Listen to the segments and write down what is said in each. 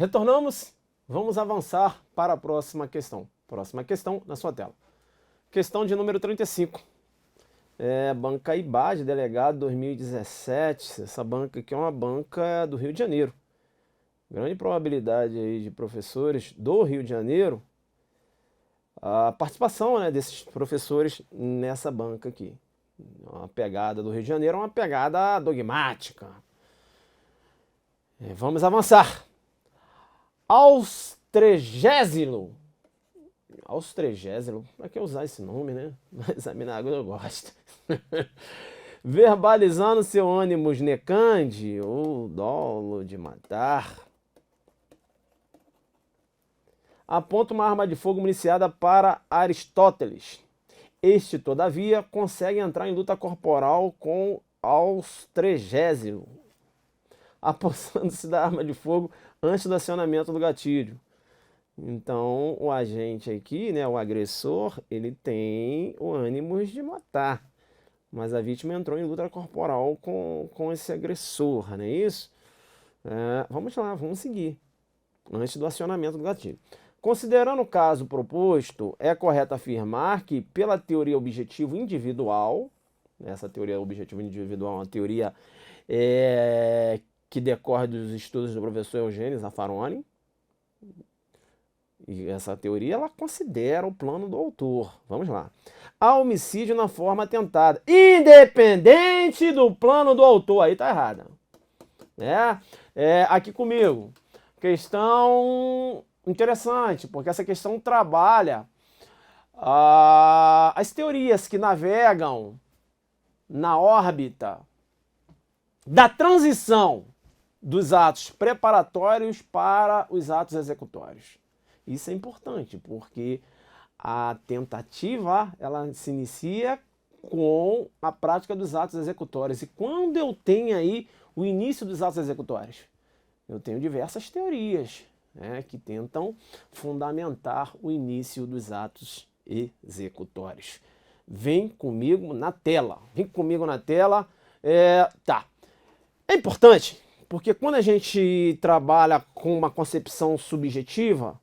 Retornamos, vamos avançar para a próxima questão. Próxima questão na sua tela. Questão de número 35. Banca IBAD, delegado 2017. Essa banca aqui é uma banca do Rio de Janeiro. Grande probabilidade aí de professores do Rio de Janeiro, a participação, né, desses professores nessa banca aqui. Uma pegada do Rio de Janeiro é uma pegada dogmática. Vamos avançar. Austrégésilo. Pra que usar esse nome, né? Examinar eu gosto. Verbalizando seu ânimos necande, ou dolo de matar. Aponta uma arma de fogo municiada para Aristóteles. Este, todavia, consegue entrar em luta corporal com Austrégésilo, apossando-se da arma de fogo antes do acionamento do gatilho. Então, o agente aqui, né, o agressor, ele tem o ânimo de matar. Mas a vítima entrou em luta corporal com esse agressor, não é isso? Vamos lá, vamos seguir. Antes do acionamento do gatilho. Considerando o caso proposto, é correto afirmar que, pela teoria objetivo individual, essa teoria objetivo individual é uma teoria que decorre dos estudos do professor Eugênio Zaffaroni, e essa teoria ela considera o plano do autor. Vamos lá. Há homicídio na forma tentada, independente do plano do autor. Aí tá errado. Aqui comigo. Questão interessante, porque essa questão trabalha as teorias que navegam na órbita da transição dos atos preparatórios para os atos executórios. Isso é importante, porque a tentativa ela se inicia com a prática dos atos executórios. E quando eu tenho aí o início dos atos executórios? Eu tenho diversas teorias, né, que tentam fundamentar o início dos atos executórios. Vem comigo na tela. Vem comigo na tela. Tá. É importante, porque quando a gente trabalha com uma concepção subjetiva,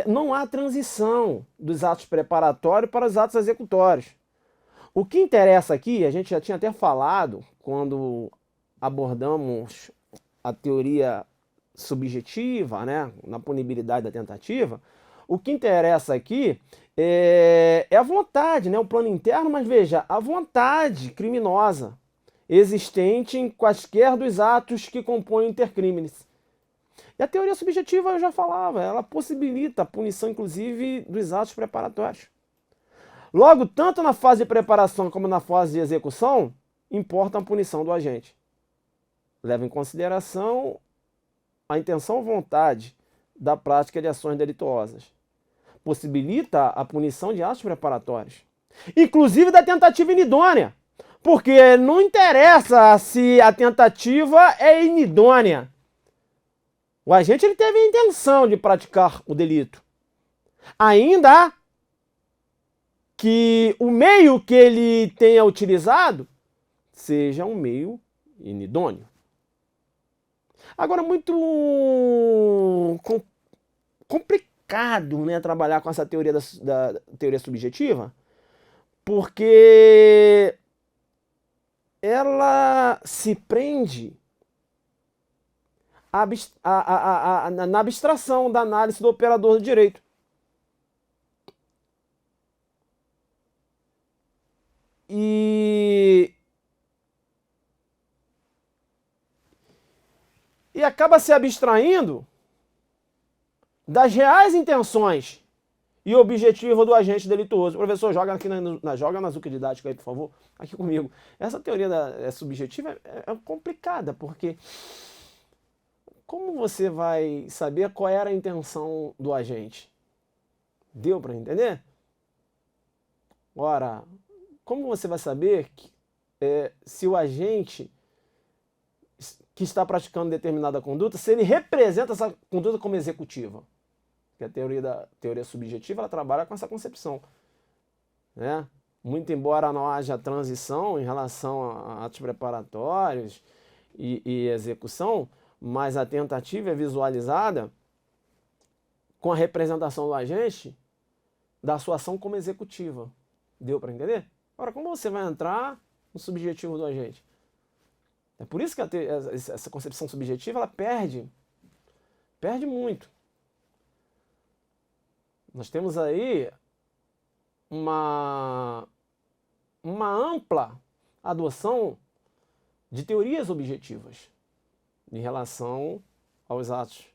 não há transição dos atos preparatórios para os atos executórios. O que interessa aqui, a gente já tinha até falado quando abordamos a teoria subjetiva, né, na punibilidade da tentativa, o que interessa aqui é a vontade, né, o plano interno, mas veja, a vontade criminosa existente em quaisquer dos atos que compõem o intercrimes. E a teoria subjetiva, eu já falava, ela possibilita a punição, inclusive, dos atos preparatórios. Logo, tanto na fase de preparação como na fase de execução, importa a punição do agente. Leva em consideração a intenção ou vontade da prática de ações delituosas. Possibilita a punição de atos preparatórios. Inclusive da tentativa inidônea. Porque não interessa se a tentativa é inidônea. O agente ele teve a intenção de praticar o delito. Ainda que o meio que ele tenha utilizado seja um meio inidôneo. Agora, muito complicado, né, trabalhar com essa teoria da teoria subjetiva, porque ela se prende na abstração da análise do operador do direito. E acaba se abstraindo das reais intenções e objetivo do agente delituoso. Professor, joga aqui joga na Zuca didática aí, por favor, aqui comigo. Essa teoria subjetiva é complicada, porque como você vai saber qual era a intenção do agente? Deu para entender? Ora, como você vai saber se o agente que está praticando determinada conduta, se ele representa essa conduta como executiva? Que a teoria subjetiva ela trabalha com essa concepção, né? Muito embora não haja transição em relação a atos preparatórios e execução, mas a tentativa é visualizada com a representação do agente da sua ação como executiva. Deu para entender? Agora, como você vai entrar no subjetivo do agente? É por isso que essa concepção subjetiva ela perde muito. Nós temos aí uma ampla adoção de teorias objetivas em relação aos atos,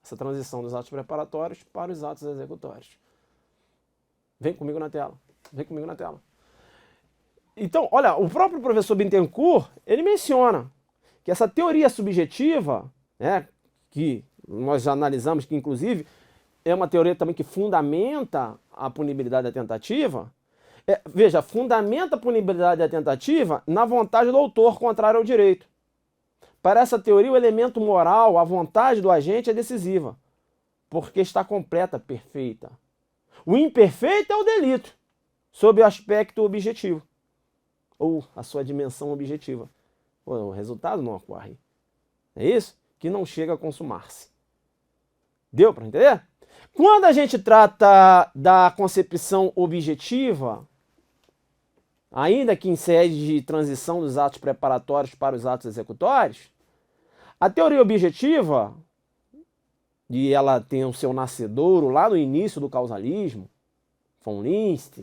essa transição dos atos preparatórios para os atos executórios. Vem comigo na tela, vem comigo na tela. Então, olha, o próprio professor Bittencourt, ele menciona que essa teoria subjetiva, né, que nós já analisamos, que inclusive é uma teoria também que fundamenta a punibilidade da tentativa, veja, fundamenta a punibilidade da tentativa na vontade do autor contrária ao direito. Para essa teoria, o elemento moral, a vontade do agente é decisiva, porque está completa, perfeita. O imperfeito é o delito, sob o aspecto objetivo, ou a sua dimensão objetiva. O resultado não ocorre. É isso? Que não chega a consumar-se. Deu para entender? Quando a gente trata da concepção objetiva, ainda que em sede de transição dos atos preparatórios para os atos executórios, a teoria objetiva, e ela tem o seu nascedouro lá no início do causalismo, von List.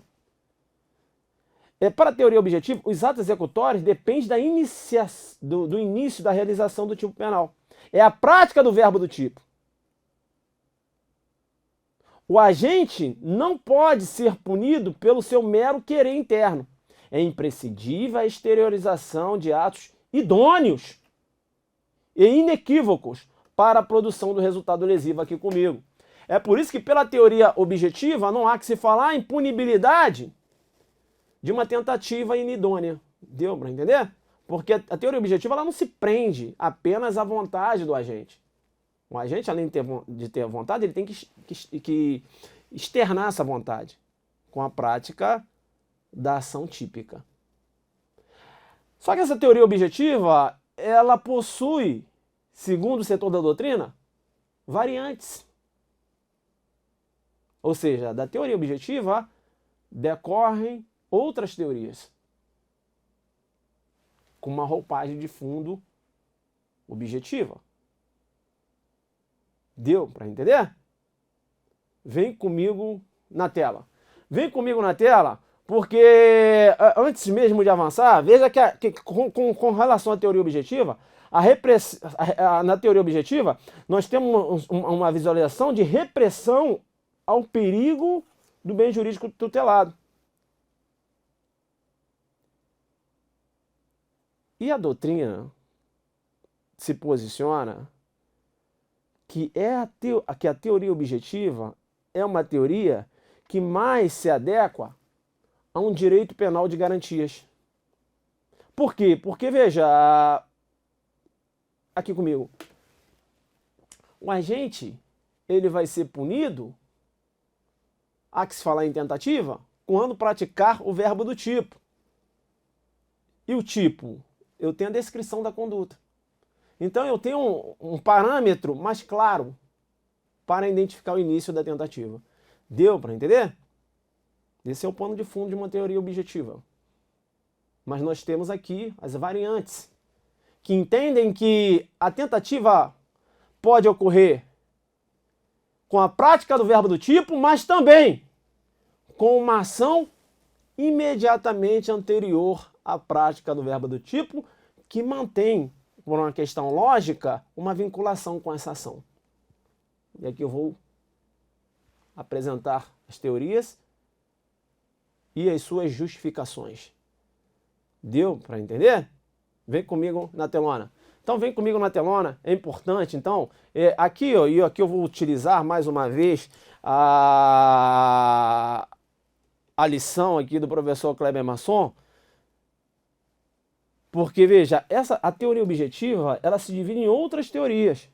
Para a teoria objetiva, os atos executórios dependem do início da realização do tipo penal. É a prática do verbo do tipo. O agente não pode ser punido pelo seu mero querer interno. É imprescindível a exteriorização de atos idôneos e inequívocos para a produção do resultado lesivo aqui comigo. É por isso que, pela teoria objetiva, não há que se falar em punibilidade de uma tentativa inidônea. Deu para entender? Porque a teoria objetiva ela não se prende apenas à vontade do agente. O agente, além de ter vontade, ele tem que externar essa vontade com a prática da ação típica. Só que essa teoria objetiva, ela possui, segundo o setor da doutrina, variantes. Ou seja, da teoria objetiva decorrem outras teorias com uma roupagem de fundo objetiva. Deu para entender? Vem comigo na tela. Vem comigo na tela, porque antes mesmo de avançar, veja que com relação à teoria objetiva, na teoria objetiva, nós temos uma visualização de repressão ao perigo do bem jurídico tutelado. E a doutrina se posiciona que a teoria objetiva é uma teoria que mais se adequa a um direito penal de garantias. Por quê? Porque, veja, aqui comigo, o agente ele vai ser punido, há que se falar em tentativa, quando praticar o verbo do tipo. E o tipo? Eu tenho a descrição da conduta. Então eu tenho um parâmetro mais claro para identificar o início da tentativa. Deu para entender? Esse é o pano de fundo de uma teoria objetiva. Mas nós temos aqui as variantes, que entendem que a tentativa pode ocorrer com a prática do verbo do tipo, mas também com uma ação imediatamente anterior à prática do verbo do tipo, que mantém, por uma questão lógica, uma vinculação com essa ação. E aqui eu vou apresentar as teorias e as suas justificações. Deu para entender? Vem comigo na telona. Então vem comigo na telona, é importante. Então, aqui eu vou utilizar mais uma vez a lição aqui do professor Kleber Masson, porque, veja, a teoria objetiva, ela se divide em outras teorias.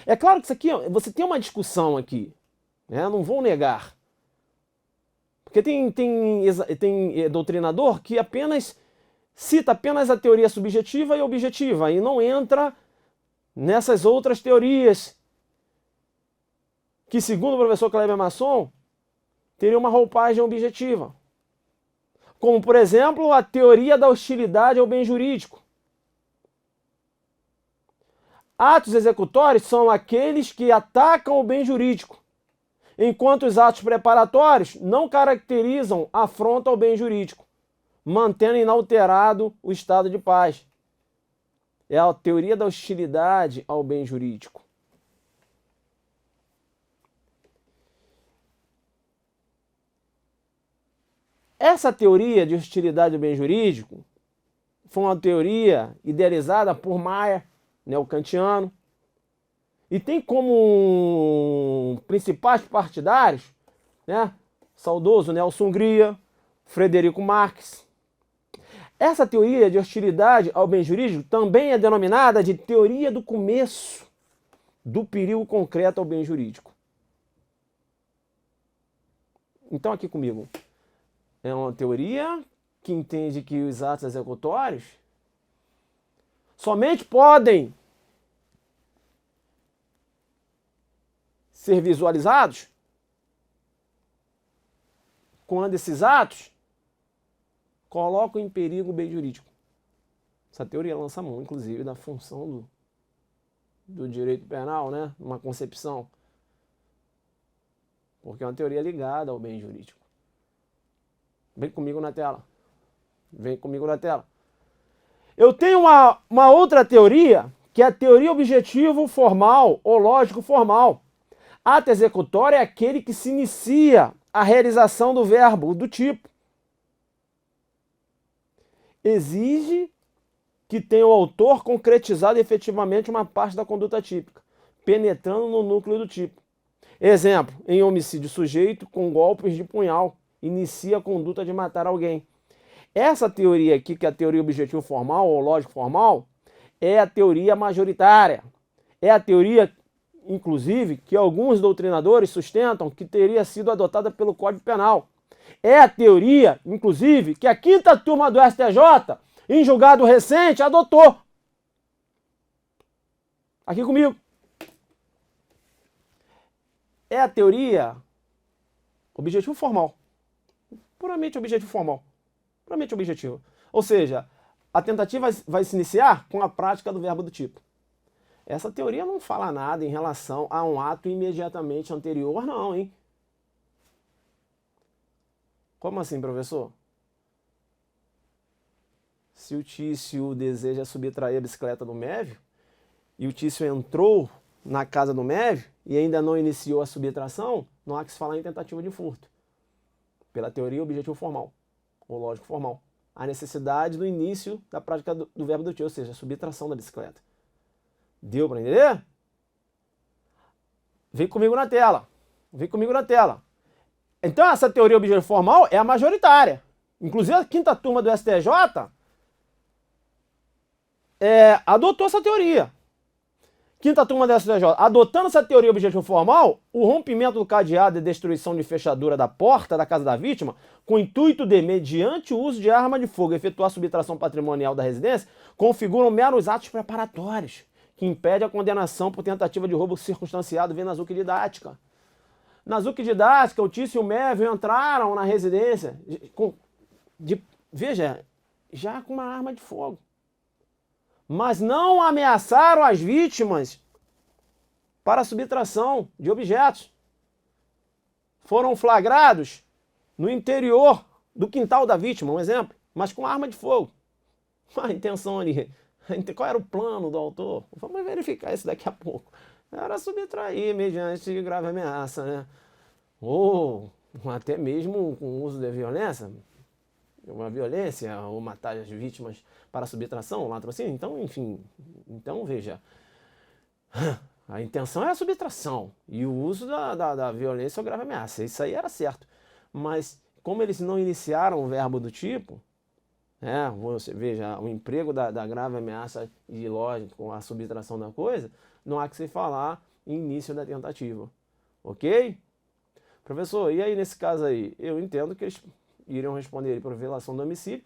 É claro que isso aqui, você tem uma discussão aqui, né? Não vou negar. Porque tem doutrinador que cita apenas a teoria subjetiva e objetiva, e não entra nessas outras teorias, que segundo o professor Kleber Masson, teriam uma roupagem objetiva. Como, por exemplo, a teoria da hostilidade ao bem jurídico. Atos executórios são aqueles que atacam o bem jurídico, enquanto os atos preparatórios não caracterizam afronta ao bem jurídico, mantendo inalterado o estado de paz. É a teoria da hostilidade ao bem jurídico. Essa teoria de hostilidade ao bem jurídico foi uma teoria idealizada por Maia, neocantiano, e tem como principais partidários, né, saudoso Nelson Hungria, Frederico Marx. Essa teoria de hostilidade ao bem jurídico também é denominada de teoria do começo do perigo concreto ao bem jurídico. Então aqui comigo, é uma teoria que entende que os atos executórios somente podem ser visualizados quando esses atos colocam em perigo o bem jurídico. Essa teoria lança mão, inclusive, da função do direito penal, né? Uma concepção. Porque é uma teoria ligada ao bem jurídico. Vem comigo na tela. Vem comigo na tela. Eu tenho uma outra teoria, que é a teoria objetivo formal ou lógico formal. Ato executório é aquele que se inicia a realização do verbo, do tipo. Exige que tenha o autor concretizado efetivamente uma parte da conduta típica, penetrando no núcleo do tipo. Exemplo, em homicídio sujeito com golpes de punhal, inicia a conduta de matar alguém. Essa teoria aqui, que é a teoria objetivo formal ou lógico formal, é a teoria majoritária. É a teoria, inclusive, que alguns doutrinadores sustentam que teria sido adotada pelo Código Penal. É a teoria, inclusive, que a 5ª turma do STJ, em julgado recente, adotou. Aqui comigo. É a teoria objetivo formal. Puramente objetivo formal. Puramente objetivo. Ou seja, a tentativa vai se iniciar com a prática do verbo do tipo. Essa teoria não fala nada em relação a um ato imediatamente anterior, não, hein? Como assim, professor? Se o Tício deseja subtrair a bicicleta do Mévio, e o Tício entrou na casa do Mévio e ainda não iniciou a subtração, não há que se falar em tentativa de furto. Pela teoria objetivo formal, ou lógico formal. A necessidade do início da prática do verbo do Tício, ou seja, a subtração da bicicleta. Deu para entender? Vem comigo na tela. Vem comigo na tela. Então essa teoria objetivo formal é a majoritária. Inclusive a 5ª turma do STJ adotou essa teoria. 5ª turma do STJ, adotando essa teoria objetivo formal, o rompimento do cadeado e destruição de fechadura da porta da casa da vítima, com o intuito de, mediante o uso de arma de fogo, efetuar a subtração patrimonial da residência, configuram meros atos preparatórios, que impedem a condenação por tentativa de roubo circunstanciado, vem na Zuc didática. Na Zuc didática, o Tício e o Mévio entraram na residência, veja, já com uma arma de fogo. Mas não ameaçaram as vítimas para a subtração de objetos. Foram flagrados no interior do quintal da vítima, um exemplo, mas com arma de fogo. A intenção ali, qual era o plano do autor? Vamos verificar isso daqui a pouco. Era subtrair mediante grave ameaça, né? Ou até mesmo com o uso da violência, uma violência, ou matar as vítimas para subtração, latrocínio. Então, enfim, então veja, a intenção é a subtração e o uso da violência ou grave ameaça. Isso aí era certo. Mas como eles não iniciaram o verbo do tipo, você veja, o emprego da grave ameaça e lógico, a subtração da coisa, não há que se falar em início da tentativa. Ok? Professor, e aí nesse caso aí? Eu entendo que eles iriam responder por violação do homicídio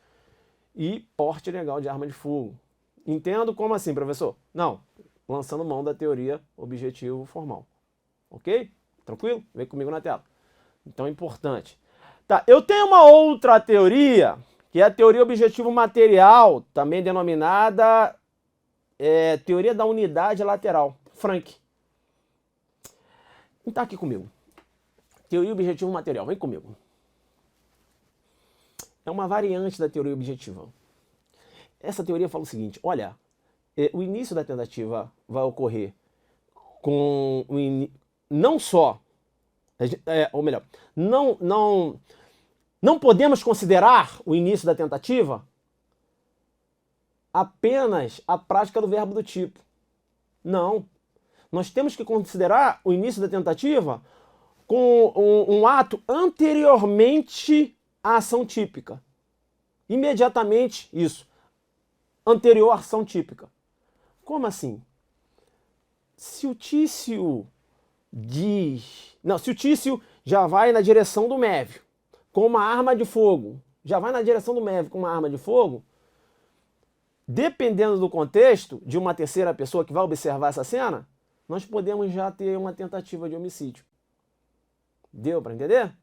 e porte ilegal de arma de fogo. Entendo como assim, professor? Não, lançando mão da teoria objetivo formal. Ok? Tranquilo? Vem comigo na tela. Então é importante. Tá, eu tenho uma outra teoria, que é a teoria objetivo material, também denominada teoria da unidade lateral. Frank. Então tá aqui comigo. Teoria objetivo material, vem comigo. É uma variante da teoria objetiva. Essa teoria fala o seguinte, olha, o início da tentativa vai ocorrer com não só, ou melhor, não podemos considerar o início da tentativa apenas a prática do verbo do tipo. Não. Nós temos que considerar o início da tentativa com um ato anteriormente à ação típica. Imediatamente isso. Anterior à ação típica. Como assim? Se o Tício diz... Não, se o Tício já vai na direção do Mévio com uma arma de fogo, já vai na direção do Mévio com uma arma de fogo, dependendo do contexto de uma terceira pessoa que vai observar essa cena, nós podemos já ter uma tentativa de homicídio. Deu para entender?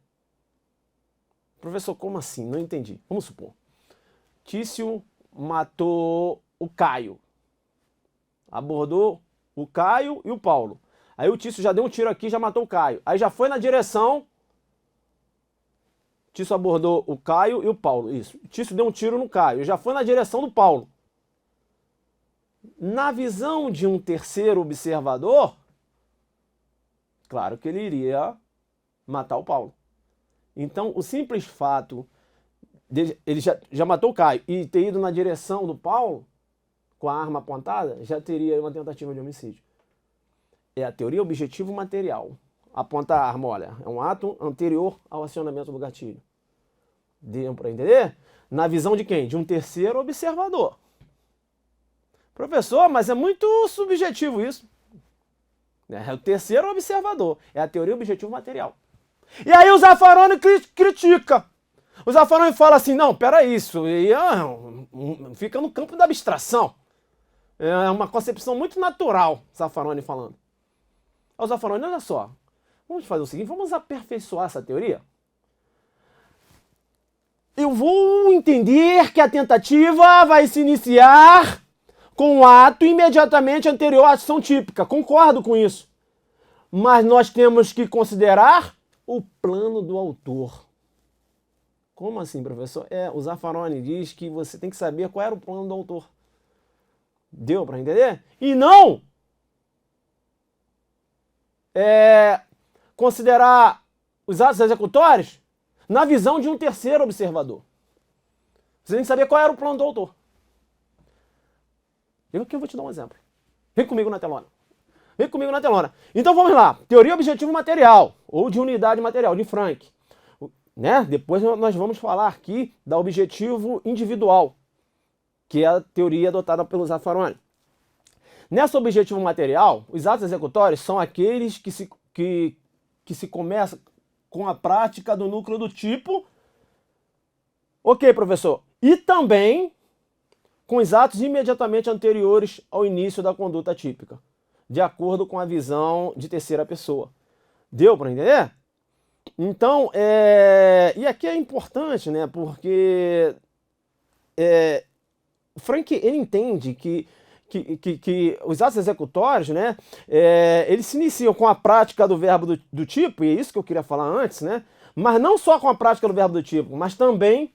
Professor, como assim? Não entendi. Vamos supor. Tício matou o Caio. Abordou o Caio e o Paulo. Aí o Tício já deu um tiro aqui e já matou o Caio. Aí já foi na direção... Tício abordou o Caio e o Paulo. Isso. Tício deu um tiro no Caio. Já foi na direção do Paulo. Na visão de um terceiro observador, claro que ele iria matar o Paulo. Então, o simples fato de ele já matou o Caio e ter ido na direção do Paulo com a arma apontada, já teria uma tentativa de homicídio. É a teoria objetivo material. Aponta a arma, olha, é um ato anterior ao acionamento do gatilho. Deu para entender? Na visão de quem? De um terceiro observador. Professor, mas é muito subjetivo isso. É o terceiro observador. É a teoria objetivo material. E aí o Zaffaroni critica. O Zaffaroni fala assim, não, peraí, isso fica no campo da abstração. É uma concepção muito natural, Zaffaroni falando. Aí o Zaffaroni, olha só, vamos fazer o seguinte, vamos aperfeiçoar essa teoria. Eu vou entender que a tentativa vai se iniciar com o ato imediatamente anterior à ação típica. Concordo com isso. Mas nós temos que considerar o plano do autor. Como assim, professor? O Zaffaroni diz que você tem que saber qual era o plano do autor. Deu para entender? E não considerar os atos executórios na visão de um terceiro observador. Você tem que saber qual era o plano do autor. Aqui eu vou te dar um exemplo. Vem comigo na telona. Vem comigo na telona. Então vamos lá. Teoria objetivo material, ou de unidade material, de Frank. Né? Depois nós vamos falar aqui da objetivo individual, que é a teoria adotada pelo Zaffaroni. Nessa objetivo material, os atos executórios são aqueles que se começam com a prática do núcleo do tipo. Ok, professor. E também com os atos imediatamente anteriores ao início da conduta típica, de acordo com a visão de terceira pessoa. Deu para entender? Então, e aqui é importante, né, porque o Frank, ele entende que os atos executórios, né, eles se iniciam com a prática do verbo do tipo, e é isso que eu queria falar antes, né, mas não só com a prática do verbo do tipo, mas também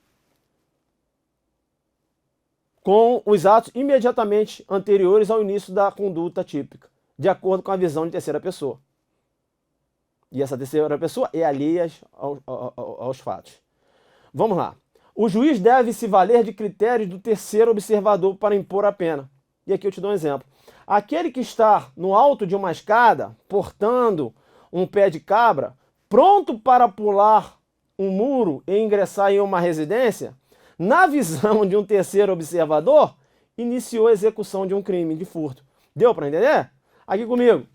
com os atos imediatamente anteriores ao início da conduta típica, de acordo com a visão de terceira pessoa. E essa terceira pessoa é alheia aos fatos. Vamos lá. O juiz deve se valer de critérios do terceiro observador para impor a pena. E aqui eu te dou um exemplo. Aquele que está no alto de uma escada, portando um pé de cabra, pronto para pular um muro e ingressar em uma residência, na visão de um terceiro observador, iniciou a execução de um crime de furto. Deu para entender? Aqui comigo.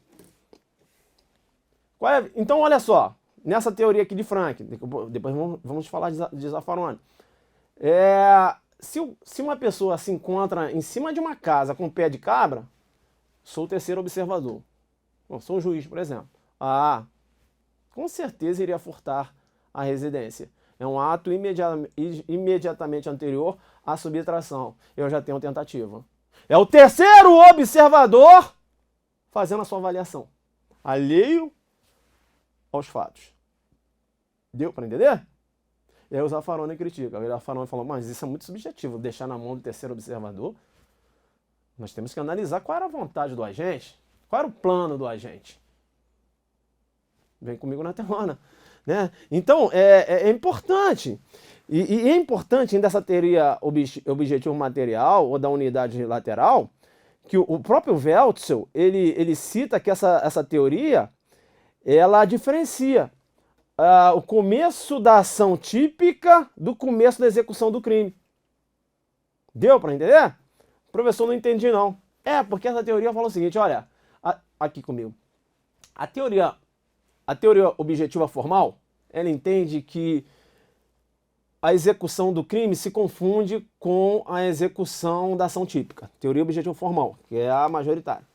Então, olha só, nessa teoria aqui de Frank, depois vamos falar de Zaffaroni. Se uma pessoa se encontra em cima de uma casa com um pé de cabra, sou o terceiro observador. Bom, sou um juiz, por exemplo. Ah, com certeza iria furtar a residência. É um ato imediatamente anterior à subtração. Eu já tenho tentativa. É o terceiro observador fazendo a sua avaliação, alheio aos fatos. Deu para entender? E aí o Zaffaroni critica. O Zaffaroni falou, mas isso é muito subjetivo, deixar na mão do terceiro observador. Nós temos que analisar qual era a vontade do agente, qual era o plano do agente. Vem comigo na telona. Né? Então, é importante. E é importante dessa teoria objetivo material ou da unidade lateral, que o próprio Weltzel, ele cita que essa teoria, ela diferencia o começo da ação típica do começo da execução do crime. Deu para entender? O professor não entendi não. Porque essa teoria fala o seguinte, olha, aqui comigo. A teoria objetiva formal, ela entende que a execução do crime se confunde com a execução da ação típica. Teoria objetiva formal, que é a majoritária.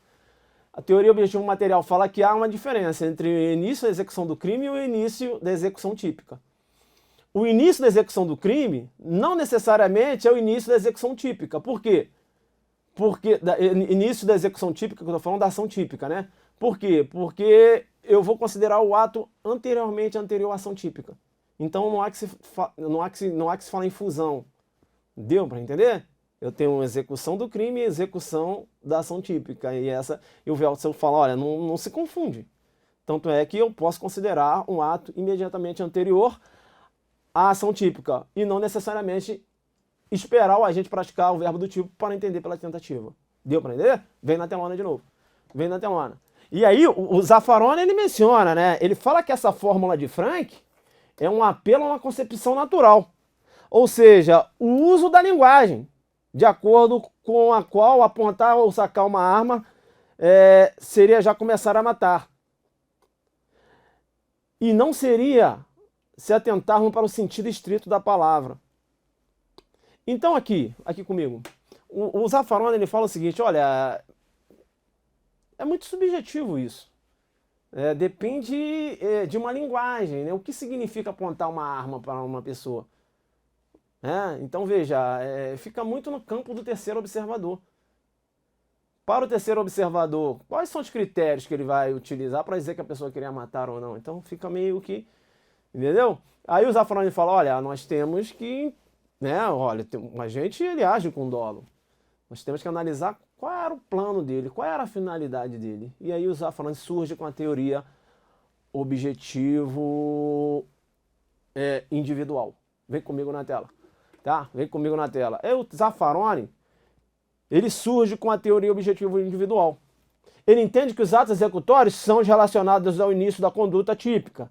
A teoria objetiva material fala que há uma diferença entre o início da execução do crime e o início da execução típica. O início da execução do crime não necessariamente é o início da execução típica. Por quê? Porque início da execução típica, que eu estou falando da ação típica, né? Por quê? Porque eu vou considerar o ato anterior à ação típica. Então não há que se falar em fusão. Deu para entender? Eu tenho uma execução do crime e execução da ação típica. E o Weltzel fala, olha, não se confunde. Tanto é que eu posso considerar um ato imediatamente anterior à ação típica e não necessariamente esperar o agente praticar o verbo do tipo para entender pela tentativa. Deu para entender? Vem na telona de novo. Vem na telona. E aí o Zaffaroni, ele menciona, né? Ele fala que essa fórmula de Frank é um apelo a uma concepção natural. Ou seja, o uso da linguagem, de acordo com a qual apontar ou sacar uma arma seria já começar a matar. E não seria se atentarmos para o sentido estrito da palavra. Então aqui comigo, o Zaffaroni, ele fala o seguinte, olha, é muito subjetivo isso. Depende de uma linguagem, né? O que significa apontar uma arma para uma pessoa? Então veja, fica muito no campo do terceiro observador. Para o terceiro observador, quais são os critérios que ele vai utilizar para dizer que a pessoa queria matar ou não? Então fica meio que, entendeu? Aí o Zaffaroni fala, olha, nós temos que, né, olha, a gente ele age com dolo. Nós temos que analisar qual era o plano dele, qual era a finalidade dele. E aí o Zaffaroni surge com a teoria objetivo individual. Vem comigo na tela. Tá? Vem comigo na tela. O Zaffaroni, ele surge com a teoria objetivo individual. Ele entende que os atos executórios são relacionados ao início da conduta típica,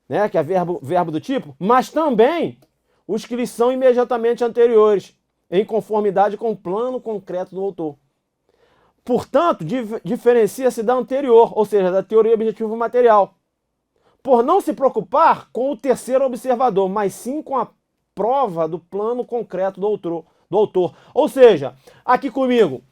né, que é verbo do tipo, mas também os que lhes são imediatamente anteriores, em conformidade com o plano concreto do autor. Portanto, diferencia-se da anterior, ou seja, da teoria objetivo material, por não se preocupar com o terceiro observador, mas sim com a prova do plano concreto do autor. Ou seja, aqui comigo,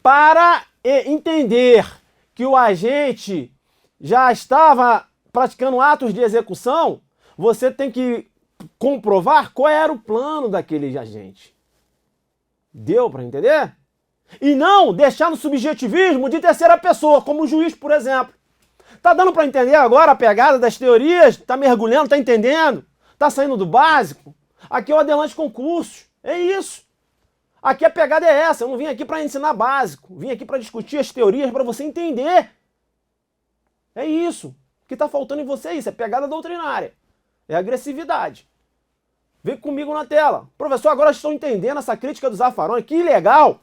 para entender que o agente já estava praticando atos de execução, você tem que comprovar qual era o plano daquele agente. Deu para entender? E não deixar no subjetivismo de terceira pessoa, como o juiz, por exemplo. Tá dando para entender agora a pegada das teorias? Tá mergulhando, tá entendendo? Tá saindo do básico? Aqui é o Adelante Concursos. É isso. Aqui a pegada é essa. Eu não vim aqui para ensinar básico. Vim aqui para discutir as teorias para você entender. É isso. O que tá faltando em você é isso. É pegada doutrinária. É agressividade. Vem comigo na tela. Professor, agora estou entendendo essa crítica do Zaffaroni. Que legal.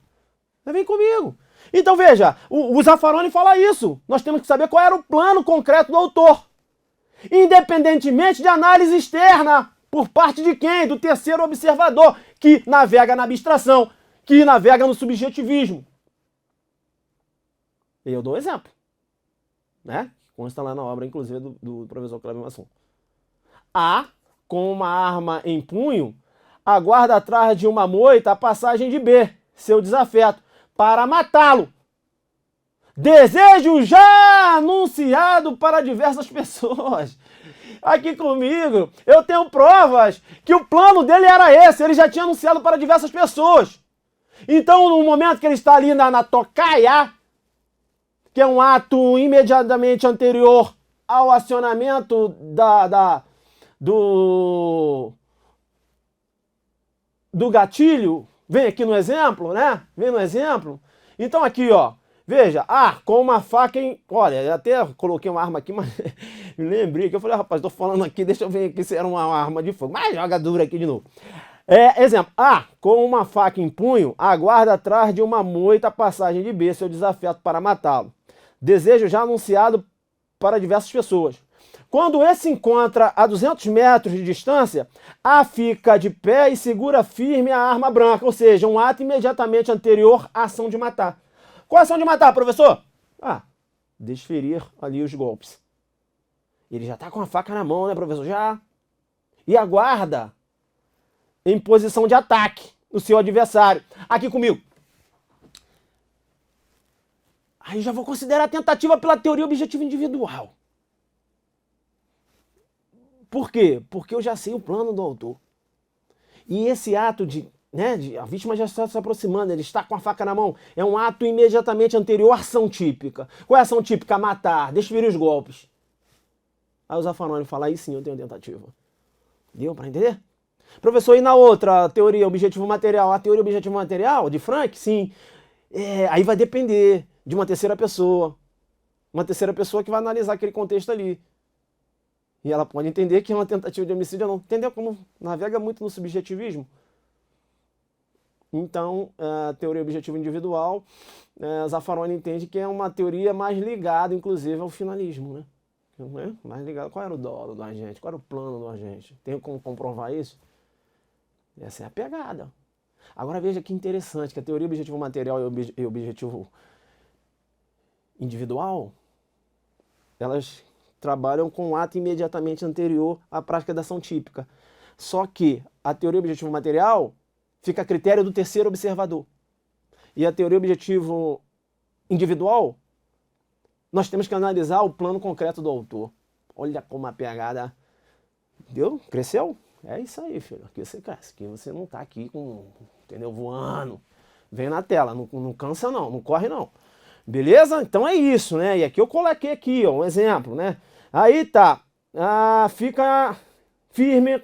Vem comigo. Então veja, o Zaffaroni fala isso. Nós temos que saber qual era o plano concreto do autor. Independentemente de análise externa. Por parte de quem? Do terceiro observador, que navega na abstração, que navega no subjetivismo. E eu dou um exemplo. Né? Consta lá na obra, inclusive, do professor Cléber Masson. A, com uma arma em punho, aguarda atrás de uma moita a passagem de B, seu desafeto, para matá-lo. Desejo já anunciado para diversas pessoas. Aqui comigo, eu tenho provas que o plano dele era esse, ele já tinha anunciado para diversas pessoas. Então, no momento que ele está ali na tocaia, que é um ato imediatamente anterior ao acionamento do gatilho, vem aqui no exemplo, né? Vem no exemplo. Então aqui, ó, veja, com uma faca em... Olha, eu até coloquei uma arma aqui, mas me lembrei que eu falei, rapaz, tô falando aqui, deixa eu ver aqui se era uma arma de fogo. Mas joga dura aqui de novo. Exemplo, com uma faca em punho, aguarda atrás de uma moita a passagem de B, seu desafiado para matá-lo. Desejo já anunciado para diversas pessoas. Quando esse encontra a 200 metros de distância, A fica de pé e segura firme a arma branca, ou seja, um ato imediatamente anterior à ação de matar. Qual a ação de matar, professor? Desferir ali os golpes. Ele já está com a faca na mão, né, professor? Já. E aguarda em posição de ataque no seu adversário. Aqui comigo. Aí já vou considerar a tentativa pela teoria objetiva individual. Por quê? Porque eu já sei o plano do autor. E esse ato a vítima já está se aproximando, ele está com a faca na mão, é um ato imediatamente anterior à ação típica. Qual é a ação típica? Matar, desferir os golpes. Aí o Zaffaroni fala, aí sim eu tenho tentativa. Deu para entender? Professor, e na outra teoria objetivo material? A teoria objetivo material de Frank, sim. Aí vai depender de uma terceira pessoa. Uma terceira pessoa que vai analisar aquele contexto ali. E ela pode entender que é uma tentativa de homicídio ou não. Entendeu como navega muito no subjetivismo? Então, a teoria objetiva individual, Zaffaroni entende que é uma teoria mais ligada, inclusive, ao finalismo, né? Mais ligada. Qual era o dolo do agente? Qual era o plano do agente? Tem como comprovar isso? Essa é a pegada. Agora veja que interessante, que a teoria objetivo material e objetivo individual, elas trabalham com um ato imediatamente anterior à prática da ação típica. Só que a teoria objetivo material fica a critério do terceiro observador. E a teoria objetivo individual, nós temos que analisar o plano concreto do autor. Olha como a pegada... Deu? Cresceu? É isso aí, filho. Aqui você cresce. Aqui você não tá aqui voando. Vem na tela. Não cansa não. Não corre não. Beleza? Então é isso, né? E aqui eu coloquei aqui, ó, um exemplo, né? Aí tá. Fica firme.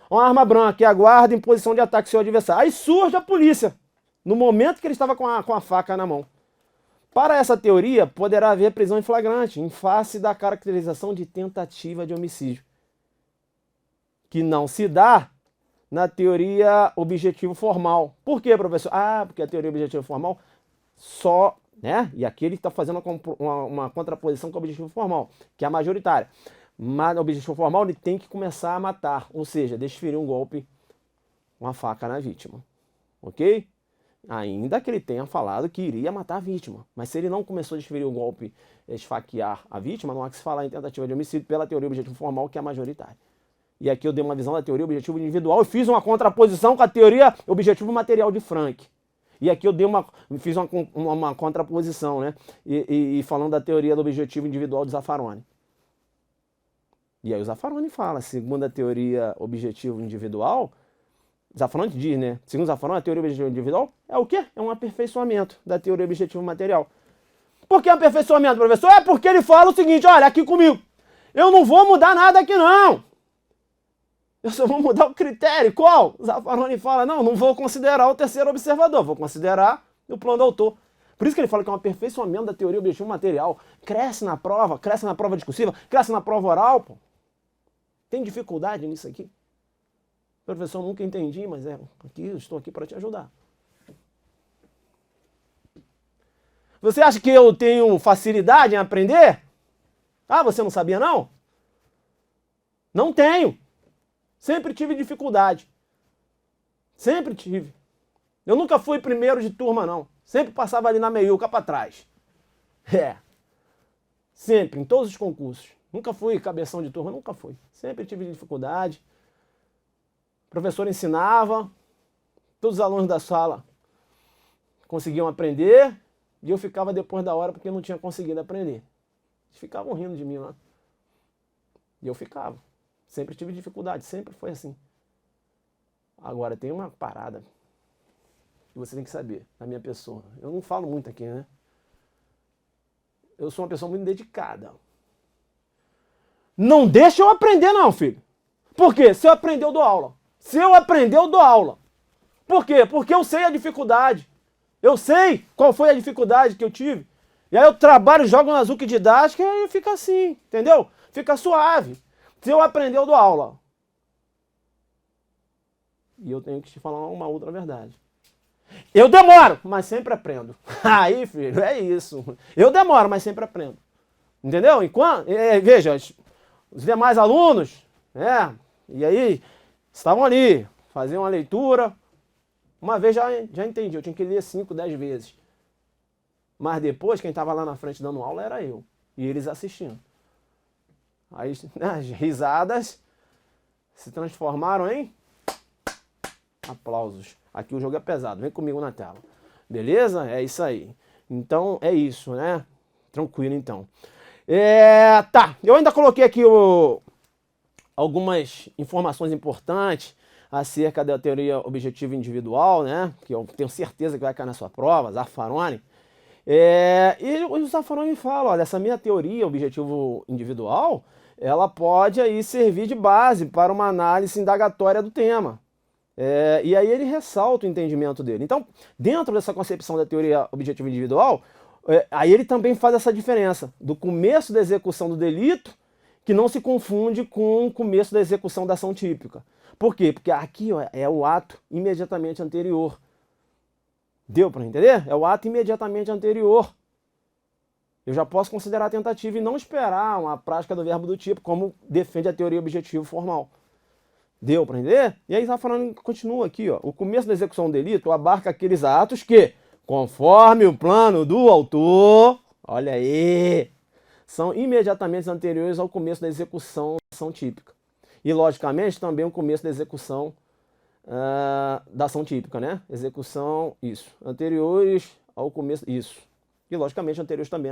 Uma arma branca e aguarda em posição de ataque seu adversário. Aí surge a polícia. No momento que ele estava com a faca na mão. Para essa teoria, poderá haver prisão em flagrante, em face da caracterização de tentativa de homicídio, que não se dá na teoria objetivo formal. Por quê, professor? Porque a teoria objetivo formal só, né? E aqui ele está fazendo uma contraposição com o objetivo formal, que é a majoritária. Mas no objetivo formal ele tem que começar a matar, ou seja, desferir um golpe com a faca na vítima. Ok? Ainda que ele tenha falado que iria matar a vítima. Mas se ele não começou a desferir o golpe, esfaquear a vítima, não há que se falar em tentativa de homicídio pela teoria objetivo formal, que é a majoritária. E aqui eu dei uma visão da teoria objetivo individual e fiz uma contraposição com a teoria objetivo material de Frank. E aqui eu fiz uma contraposição, né? E falando da teoria do objetivo individual de Zaffaroni. E aí o Zaffaroni fala, segundo a teoria objetivo individual, Zaffaroni diz, né? Segundo Zaffaroni, a teoria objetivo individual é o quê? É um aperfeiçoamento da teoria objetivo material. Por que aperfeiçoamento, professor? É porque ele fala o seguinte, olha, aqui comigo, eu não vou mudar nada aqui não. Eu só vou mudar o critério. Qual? Zaffaroni fala, não vou considerar o terceiro observador, vou considerar o plano do autor. Por isso que ele fala que é um aperfeiçoamento da teoria objetivo material. Cresce na prova discursiva, cresce na prova oral, pô. Tem dificuldade nisso aqui? Professor, nunca entendi, mas estou aqui para te ajudar. Você acha que eu tenho facilidade em aprender? Você não sabia não? Não tenho. Sempre tive dificuldade. Sempre tive. Eu nunca fui primeiro de turma, não. Sempre passava ali na meiuca para trás. Sempre, em todos os concursos. Nunca fui cabeção de turma, nunca fui. Sempre tive dificuldade. O professor ensinava, todos os alunos da sala conseguiam aprender, E eu ficava depois da hora porque eu não tinha conseguido aprender. Eles ficavam rindo de mim lá. E eu ficava. Sempre tive dificuldade, sempre foi assim. Agora, tem uma parada que você tem que saber da minha pessoa. Eu não falo muito aqui, né? Eu sou uma pessoa muito dedicada. Não deixa eu aprender não, filho. Por quê? Se eu aprender, eu dou aula. Se eu aprender, eu dou aula. Por quê? Porque eu sei a dificuldade. Eu sei qual foi a dificuldade que eu tive. E aí eu trabalho, jogo na Zuc Didática e aí fica assim, entendeu? Fica suave. Se eu aprender, eu dou aula. E eu tenho que te falar uma outra verdade. Eu demoro, mas sempre aprendo. Aí, filho, é isso. Eu demoro, mas sempre aprendo. Entendeu? Enquanto, veja, os demais alunos, e aí, estavam ali, faziam uma leitura. Uma vez já entendi, eu tinha que ler 5, 10 vezes. Mas depois, quem estava lá na frente dando aula era eu. E eles assistindo. Aí as risadas se transformaram em aplausos. Aqui o jogo é pesado, vem comigo na tela. Beleza? É isso aí. Então é isso, né? Tranquilo então. Tá, eu ainda coloquei aqui algumas informações importantes acerca da teoria objetiva individual, né? Que eu tenho certeza que vai cair na sua prova, Zaffaroni. E o Zaffaroni fala, olha, essa minha teoria objetivo individual, ela pode aí servir de base para uma análise indagatória do tema. E aí ele ressalta o entendimento dele. Então, dentro dessa concepção da teoria objetiva individual, aí ele também faz essa diferença do começo da execução do delito, que não se confunde com o começo da execução da ação típica. Por quê? Porque aqui ó, é o ato imediatamente anterior. Deu para entender? É o ato imediatamente anterior. Eu já posso considerar a tentativa e não esperar uma prática do verbo do tipo, como defende a teoria objetivo formal. Deu para entender? E aí está falando, continua aqui, ó. O começo da execução do delito abarca aqueles atos que, conforme o plano do autor, olha aí, são imediatamente anteriores ao começo da execução da ação típica. E, logicamente, também o começo da execução da ação típica, né? Execução, isso. Anteriores ao começo, isso. E, logicamente, anteriores também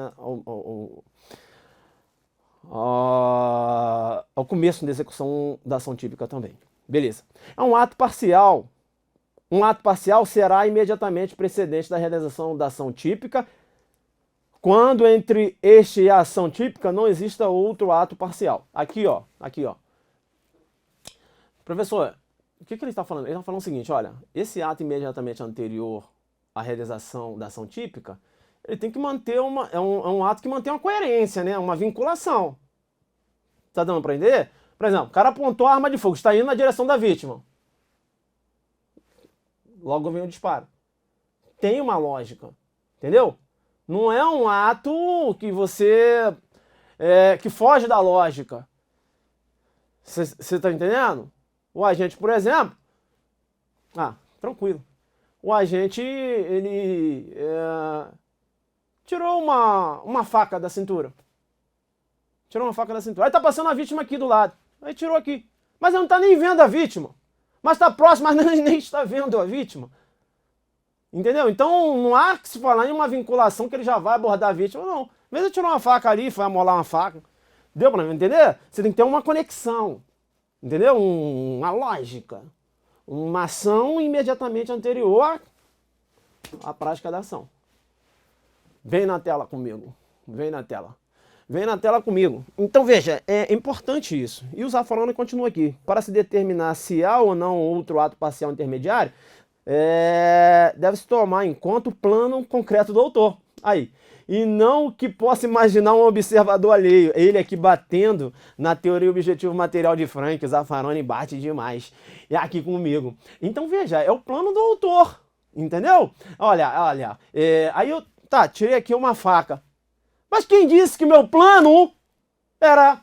ao começo da execução da ação típica também. Beleza. É um ato parcial. Um ato parcial será imediatamente precedente da realização da ação típica, quando entre este e a ação típica não exista outro ato parcial. Aqui, ó. Aqui, ó. Professor, o que ele está falando? Ele está falando o seguinte, olha, esse ato imediatamente anterior à realização da ação típica, ele tem que manter é um ato que mantém uma coerência, né? Uma vinculação. Tá dando para entender? Por exemplo, o cara apontou a arma de fogo, está indo na direção da vítima. Logo vem o disparo. Tem uma lógica, entendeu? Não é um ato que você... que foge da lógica. Você tá entendendo? O agente, por exemplo... tranquilo. O agente, ele... tirou uma faca da cintura. Tirou uma faca da cintura. Aí tá passando a vítima aqui do lado. Aí tirou aqui. Mas ele não tá nem vendo a vítima. Mas tá próximo, mas nem está vendo a vítima. Entendeu? Então não há que se falar em uma vinculação que ele já vai abordar a vítima. Não. Às vezes ele tirou uma faca ali, foi amolar uma faca. Deu pra entender? Você tem que ter uma conexão. Entendeu? Uma lógica. Uma ação imediatamente anterior à prática da ação. Vem na tela comigo. Vem na tela. Vem na tela comigo. Então veja, é importante isso. E o Zaffaroni continua aqui. Para se determinar se há ou não outro ato parcial intermediário, deve-se tomar em conta o plano concreto do autor. Aí. E não o que possa imaginar um observador alheio. Ele aqui batendo na teoria objetivo material de Frank. O Zaffaroni bate demais. E aqui comigo. Então veja, é o plano do autor. Entendeu? Olha. Aí eu tirei aqui uma faca. Mas quem disse que meu plano era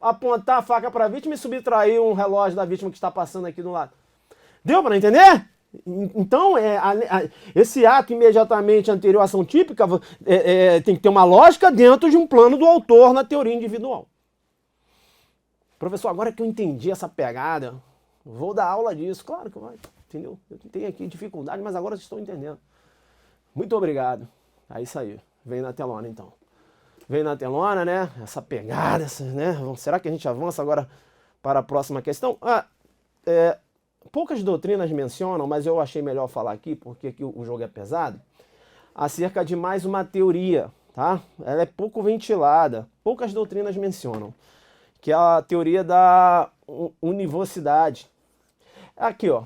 apontar a faca para a vítima e subtrair um relógio da vítima que está passando aqui do lado? Deu para entender? Então, esse ato imediatamente anterior à ação típica tem que ter uma lógica dentro de um plano do autor na teoria individual. Professor, agora que eu entendi essa pegada, vou dar aula disso. Claro que vai, entendeu? Eu tenho aqui dificuldade, mas agora estou entendendo. Muito obrigado. É isso aí. Vem na telona, então. Vem na telona, né? Essa pegada, né? Será que a gente avança agora para a próxima questão? Poucas doutrinas mencionam, mas eu achei melhor falar aqui, porque aqui o jogo é pesado, acerca de mais uma teoria, tá? Ela é pouco ventilada, poucas doutrinas mencionam, que é a teoria da univocidade. Aqui, ó,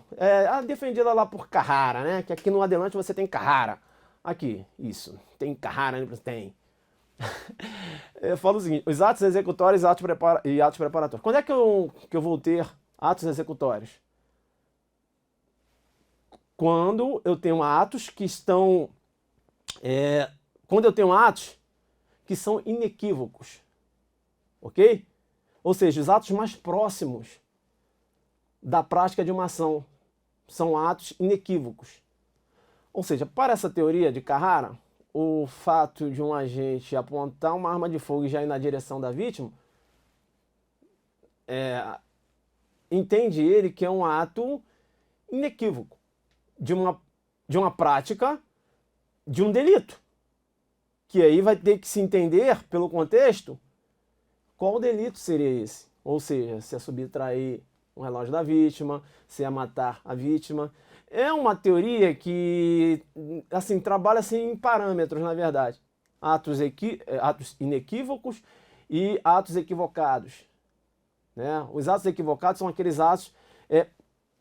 defendida lá por Carrara, né? Que aqui no Adelante você tem Carrara. Aqui, isso, tem Carrara, tem. Eu falo o seguinte, os atos executórios e atos preparatórios. Quando é que eu vou ter atos executórios? Quando eu tenho atos que estão... quando eu tenho atos que são inequívocos, ok? Ou seja, os atos mais próximos da prática de uma ação são atos inequívocos. Ou seja, para essa teoria de Carrara, o fato de um agente apontar uma arma de fogo e já ir na direção da vítima, entende ele que é um ato inequívoco de uma prática de um delito. Que aí vai ter que se entender, pelo contexto, qual delito seria esse. Ou seja, se é subtrair um relógio da vítima, se é matar a vítima. É uma teoria que, assim, trabalha assim, em parâmetros, na verdade. Atos inequívocos e atos equivocados. Né? Os atos equivocados são aqueles atos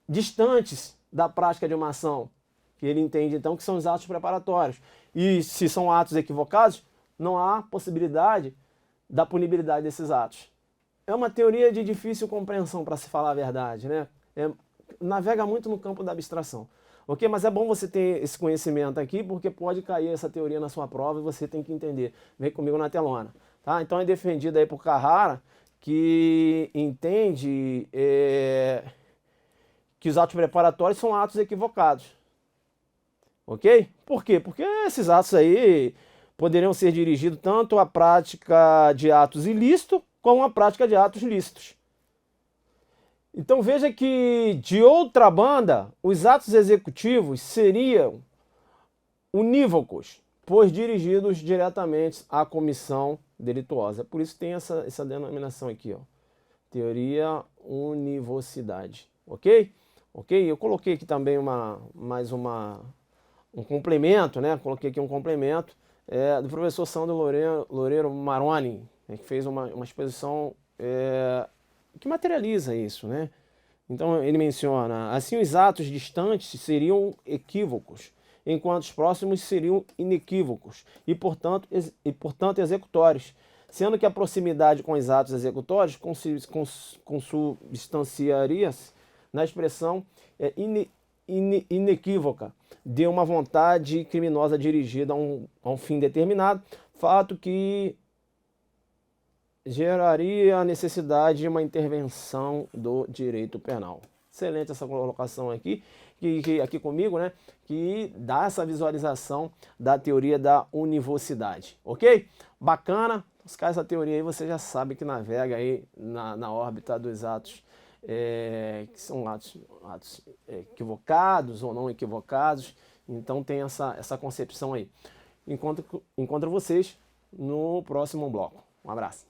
distantes da prática de uma ação, que ele entende então que são os atos preparatórios. E se são atos equivocados, não há possibilidade da punibilidade desses atos. É uma teoria de difícil compreensão, para se falar a verdade, né? Navega muito no campo da abstração. Ok? Mas é bom você ter esse conhecimento aqui, porque pode cair essa teoria na sua prova e você tem que entender. Vem comigo na telona. Tá? Então é defendido aí por Carrara, que entende que os atos preparatórios são atos equivocados. Ok? Por quê? Porque esses atos aí poderiam ser dirigidos tanto à prática de atos ilícitos como à prática de atos lícitos. Então veja que, de outra banda, os atos executivos seriam unívocos, pois dirigidos diretamente à comissão delituosa. Por isso tem essa denominação aqui, ó. Teoria univocidade. Ok? Ok? Eu coloquei aqui também um complemento, né? Coloquei aqui um complemento do professor Sandro Loureiro Maroni, né? Que fez uma exposição que materializa isso, né? Então ele menciona, assim os atos distantes seriam equívocos, enquanto os próximos seriam inequívocos e portanto executórios, sendo que a proximidade com os atos executórios consubstanciaria-se na expressão inequívoca de uma vontade criminosa dirigida a um fim determinado, fato que geraria a necessidade de uma intervenção do direito penal. Excelente essa colocação aqui, aqui comigo, né? Que dá essa visualização da teoria da univocidade, ok? Bacana, os caras dessa teoria aí você já sabe que navega aí na órbita dos atos que são atos equivocados ou não equivocados, então tem essa concepção aí. Encontro vocês no próximo bloco. Um abraço.